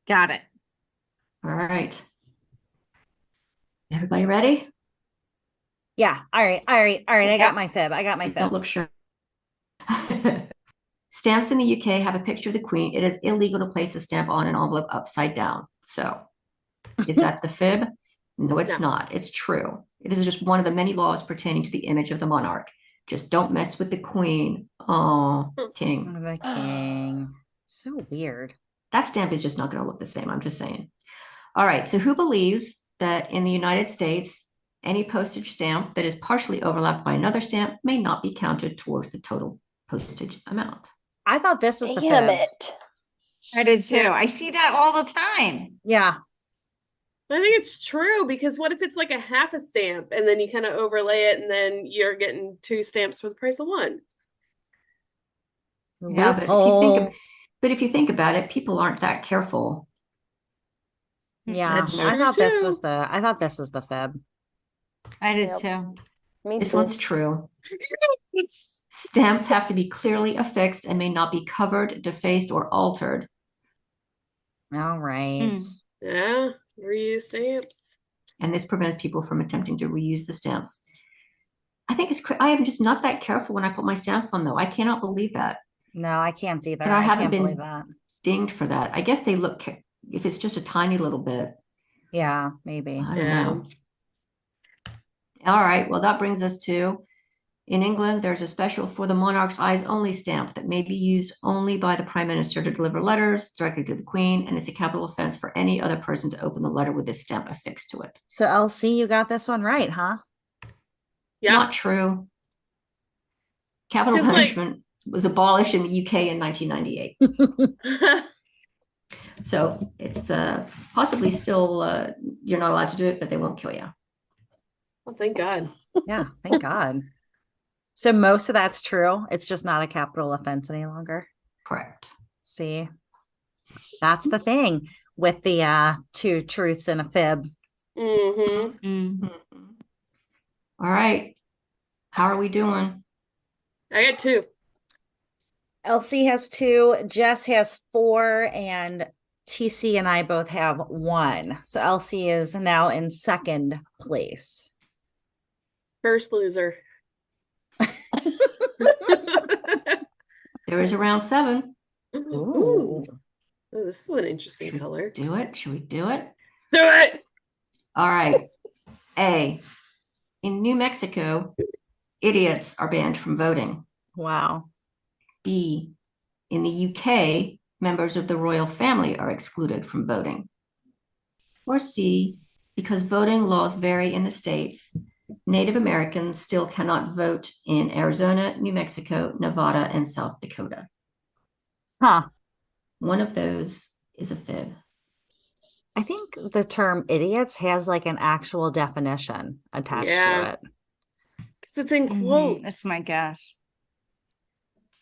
Got it. All right. Everybody ready? Yeah. All right. I Yep. got my fib. I got my Don't fib. look sure. Stamps in the UK have a picture of the Queen. It is illegal to place a stamp on an envelope upside down. So, is that the fib? No, it's No. not. It's true. This is just one of the many laws pertaining to the image of the monarch. Just don't mess with the Queen. Oh, King. The king. So weird. That stamp is just not going to look the same. I'm just saying. All right. So, who believes that in the United States, any postage stamp that is partially overlapped by another stamp may not be counted towards the total postage amount? I thought this was the Damn fib. it. I did too. Yeah. I see that all the time. Yeah. I think it's true because what if it's like a half a stamp and then you kind of overlay it and then you're getting 2 stamps for the price of 1? Yeah, but if you think about it, people aren't that careful. Yeah. That's I true thought this was too. I thought this was the fib. I did Yep. too. Me This too. one's true. It's- Stamps have to be clearly affixed and may not be covered, defaced, or altered. All right. yeah, reuse stamps. And this prevents people from attempting to reuse the stamps. I think I am just not that careful when I put my stamps on, though. I cannot believe that. No, I can't either. And I haven't can't been believe that. dinged for that. I guess they look, if it's just a tiny little bit, Yeah, maybe. I don't Yeah. know. All right. Well, that brings us to, in England, there's a special for the monarch's eyes only stamp that may be used only by the Prime Minister to deliver letters directly to the Queen, and it's a capital offense for any other person to open the letter with this stamp affixed to it. So LC, you got this one right, huh? Yeah. Not true. Capital 'Cause, like- punishment was abolished in the UK in 1998. So it's possibly still, you're not allowed to do it, but they won't kill you. Oh, thank God. Yeah, thank God. So most of that's true. It's just not a capital offense any longer. Correct. See, that's the thing with the 2 truths and a fib. Mm-hmm. Mm. All right. How are we doing? I got 2. LC has 2, Jess has 4, and TC and I both have 1. So LC is now in second place. First loser. There is a round 7. Ooh. Oh, this is an interesting Should color. we do it? Should we do it? Do it. All right. A, in New Mexico, idiots are banned from voting. Wow. B, in the UK, members of the royal family are excluded from voting. Or C, because voting laws vary in the states, Native Americans still cannot vote in Arizona, New Mexico, Nevada, and South Dakota. Huh. One of those is a fib. I think the term idiots has like an actual definition attached Yeah. to it. Because it's in Mhm. quotes. That's my guess.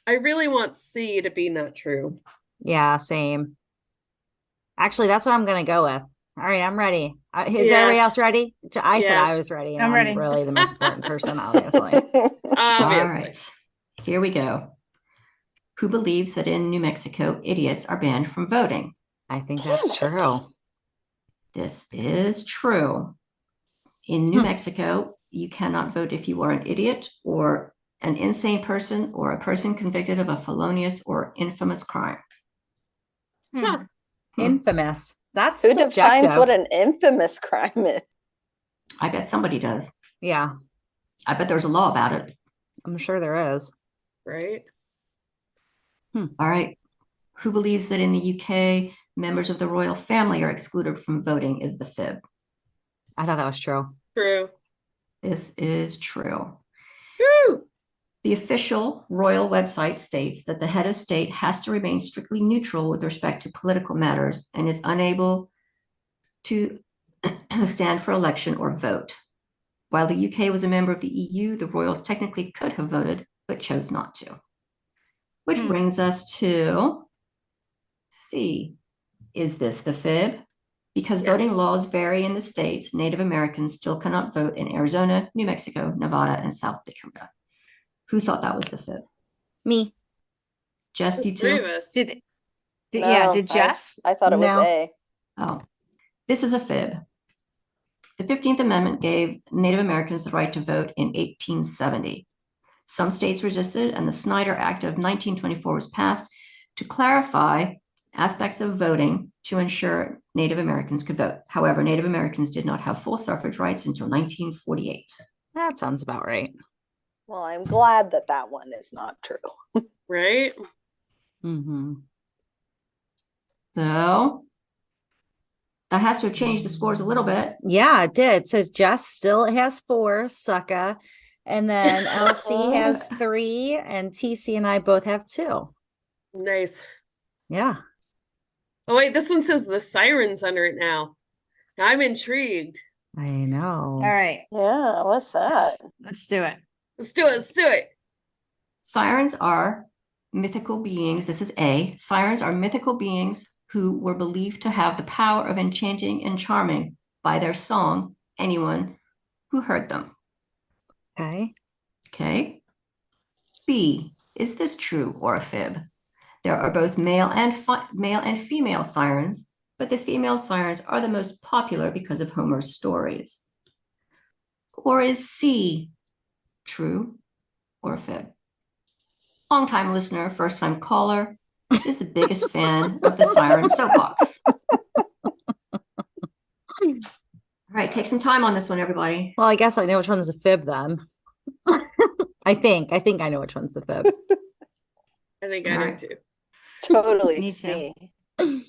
I really want C to be not true. Yeah, same. Actually, that's what I'm going to go with. All right, I'm ready. Is Yeah. everybody else ready? I said Yeah. I was ready, and I'm I'm ready. really the most important person, obviously. Obviously. All right, here we go. Who believes that in New Mexico, idiots are banned from voting? I think Damn that's it. true. This is true. In New Mexico, you cannot vote if you are an idiot or an insane person or a person convicted of a felonious or infamous crime. Huh. Infamous. That's Who defines subjective. what an infamous crime is? I bet somebody does. Yeah, I bet there's a law about it. I'm sure there is. Right? All right. Who believes that in the UK, members of the royal family are excluded from voting is the fib? I thought that was true. True. This is true. Woo! The official royal website states that the head of state has to remain strictly neutral with respect to political matters and is unable to stand for election or vote. While the UK was a member of the EU, the royals technically could have voted, but chose not to. Which brings us to C. Is this the fib? Because voting Yes. laws vary in the states, Native Americans still cannot vote in Arizona, New Mexico, Nevada, and South Dakota. Who thought that was the fib? Me. Just you Three of two? us. Did No, Jess? I thought it was No. A. Oh, this is a fib. The 15th Amendment gave Native Americans the right to vote in 1870. Some states resisted, and the Snyder Act of 1924 was passed to clarify aspects of voting to ensure Native Americans could vote. However, Native Americans did not have full suffrage rights until 1948. That sounds about right. Well, I'm glad that that one is not true. Right? Mm-hmm. So that has to have changed the scores a little bit. Yeah, it did. So Jess still has 4, sucka. And then Elsie has 3, and TC and I both have 2. Nice. Yeah. Oh, wait, this one says the Sirens under it now. I'm intrigued. I know. All right, Yeah, what's that? let's do it. Let's do it. Let's do it. Sirens are mythical beings. This is A. Sirens are mythical beings who were believed to have the power of enchanting and charming by their song anyone who heard them. Okay. Okay. B. Is this true or a fib? There are both male and female sirens, but the female sirens are the most popular because of Homer's stories. Or is C true or a fib? Longtime listener, first-time caller, is the biggest fan of the Siren Soapbox. All right, take some time on this one, everybody. Well, I guess I know which one's the fib then. I think I know which one's the fib. I think All I do right. too. Totally Me too. C.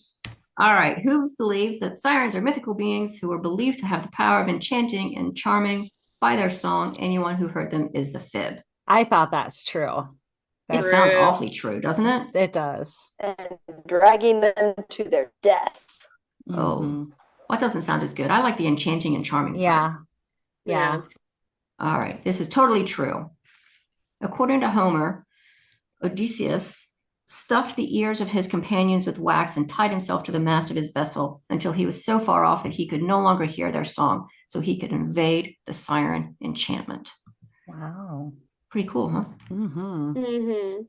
All right, who believes that sirens are mythical beings who are believed to have the power of enchanting and charming by their song? Anyone who heard them is the fib. I thought that's true. It That's, sounds True. awfully true, doesn't it? it does. And dragging them to their death. Oh, Mhm. that doesn't sound as good. I like the enchanting and charming part. Yeah. Yeah. All right, this is totally true. According to Homer, Odysseus stuffed the ears of his companions with wax and tied himself to the mast of his vessel until he was so far off that he could no longer hear their song, so he could invade the siren enchantment. Wow. Pretty cool, huh? Mm-hmm. Mm-hmm.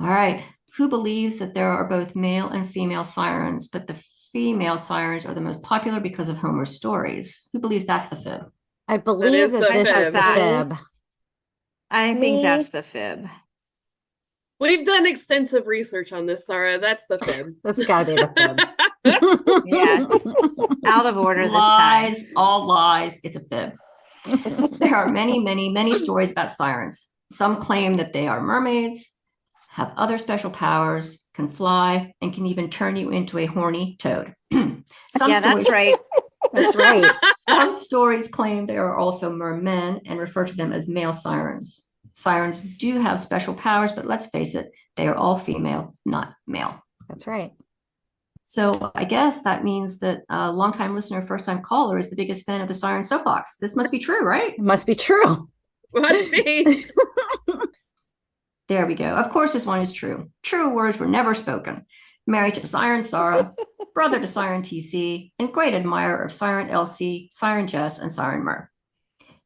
All right. Who believes that there are both male and female sirens, but the female sirens are the most popular because of Homer's stories? Who believes that's the fib? I believe is that the this is fib. the fib. I think Me? that's the fib. We've done extensive research on this, Sara. That's the fib. That's gotta be the fib. Yeah. Out of order this time. Lies, all lies. It's a fib. There are many, many, many stories about sirens. Some claim that they are mermaids, have other special powers, can fly, and can even turn you into a horny toad. Yeah, that's right. That's right. Some stories claim they are also mermen and refer to them as male sirens. Sirens do have special powers, but let's face it, they are all female, not male. That's right. So I guess that means that a longtime listener, first-time caller is the biggest fan of the Siren Soapbox. This must be true, right? It must be true. Must be. There we go. Of course, this one is true. True words were never spoken. Married to Siren Sara, brother to Siren TC, and great admirer of Siren Elsie, Siren Jess, and Siren Mur.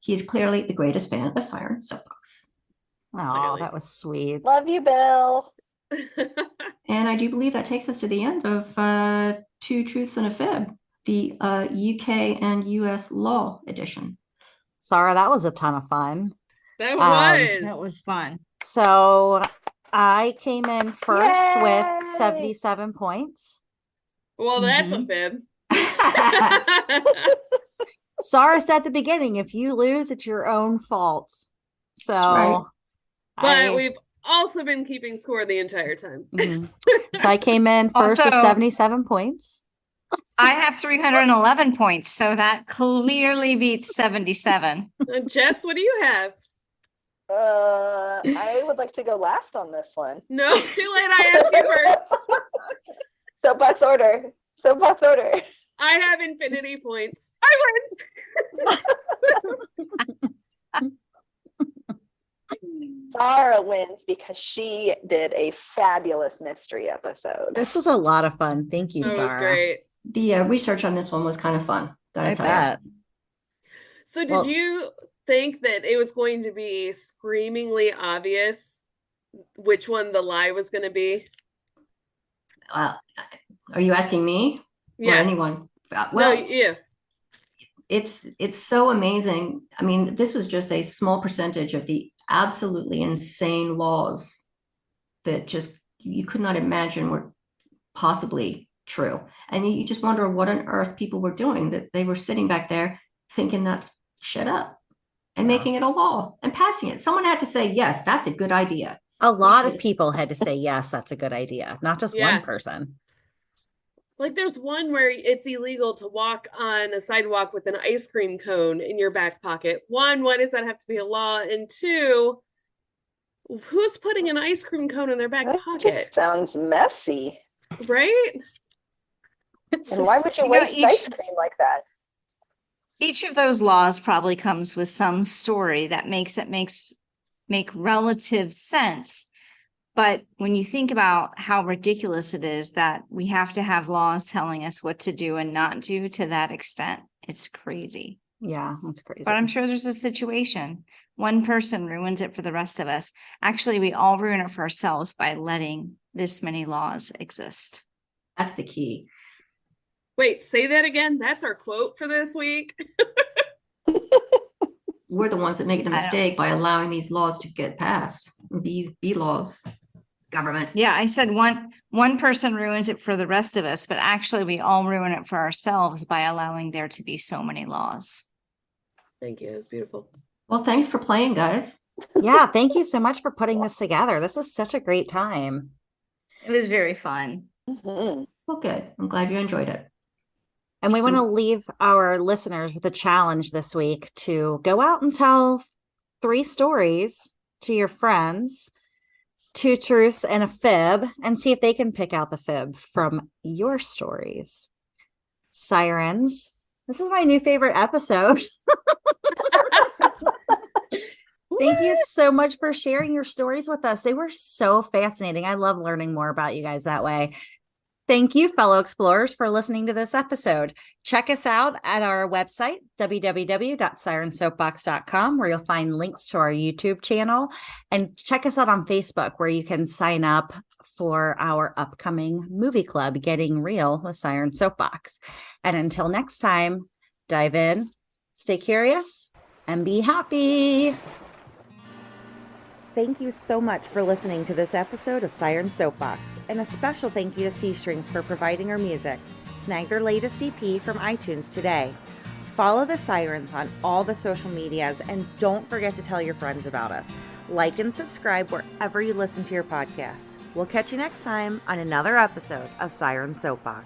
He is clearly the greatest fan of Siren Soapbox. Oh, Clearly. that was sweet. Love you, Bill. And I do believe that takes us to the end of Two Truths and a Fib, the UK and US Law edition. Sara, that was a ton of fun. That Um, That was fun. So I came in first with Yay! 77 points. Well, that's a Mhm. fib. Sara said at the beginning, if you lose, it's your own fault. So, right. But we've also been keeping score the entire time. So I came in first with Also- 77 points. I have 311 points, so that clearly beats 77. Jess, what do you have? I would like to go last on this one. No, too late. I asked you first. Soapbox order. Soapbox order. I have infinity points. I win. Sara wins because she did a fabulous mystery episode. This was a lot of fun. Thank you, That Sara. was great. The research on this one was kind of fun. Gotta I tell bet. So did Well- you think that it was going to be screamingly obvious which one the lie was going to be? Are you asking me or Yeah. anyone? No, Well, yeah. it's so amazing. I mean, this was just a small percentage of the absolutely insane laws that just you could not imagine were possibly true. And you just wonder what on earth people were doing, that they were sitting back there thinking that shit up and making it a law and passing it. Someone had to say, yes, that's a good idea. A lot of should- people had to say, yes, that's a good idea. Not just Yeah. one person. Like there's one where it's illegal to walk on a sidewalk with an ice cream cone in your back pocket. One, why does that have to be a law? And two, who's putting an ice cream cone in their back That pocket? just sounds messy. Right? It's And why so would you You know, waste each- ice cream like that? Each of those laws probably comes with some story that makes it make relative sense. But when you think about how ridiculous it is that we have to have laws telling us what to do and not do to that extent, it's crazy. Yeah, that's crazy. But I'm sure there's a situation. One person ruins it for the rest of us. Actually, we all ruin it for ourselves by letting this many laws exist. That's the key. Wait, say that again. That's our quote for this week. We're the ones that make the I don't- mistake by allowing these laws to get passed. Be laws. Government. Yeah, I said one person ruins it for the rest of us, but actually we all ruin it for ourselves by allowing there to be so many laws. Thank you. It was beautiful. Well, thanks for playing, guys. Yeah, thank you so much for putting this together. This was such a great time. It was very fun. Mhm. Well, good. I'm glad you enjoyed it. And we want to So- leave our listeners with a challenge this week to go out and tell 3 stories to your friends, 2 truths and a fib, and see if they can pick out the fib from your stories. Sirens, this is my new favorite episode. Thank you so much for sharing your stories with us. They were so fascinating. I love learning more about you guys that way. Thank you, fellow explorers, for listening to this episode. Check us out at our website, www.sirensoapbox.com, where you'll find links to our YouTube channel. And check us out on Facebook, where you can sign up for our upcoming movie club, Getting Real with Siren Soapbox. And until next time, dive in, stay curious, and be happy. Thank you so much for listening to this episode of Siren Soapbox, and a special thank you to C Strings for providing our music. Snag their latest EP from iTunes today. Follow the Sirens on all the social medias, and don't forget to tell your friends about us. Like and subscribe wherever you listen to your podcasts. We'll catch you next time on another episode of Siren Soapbox.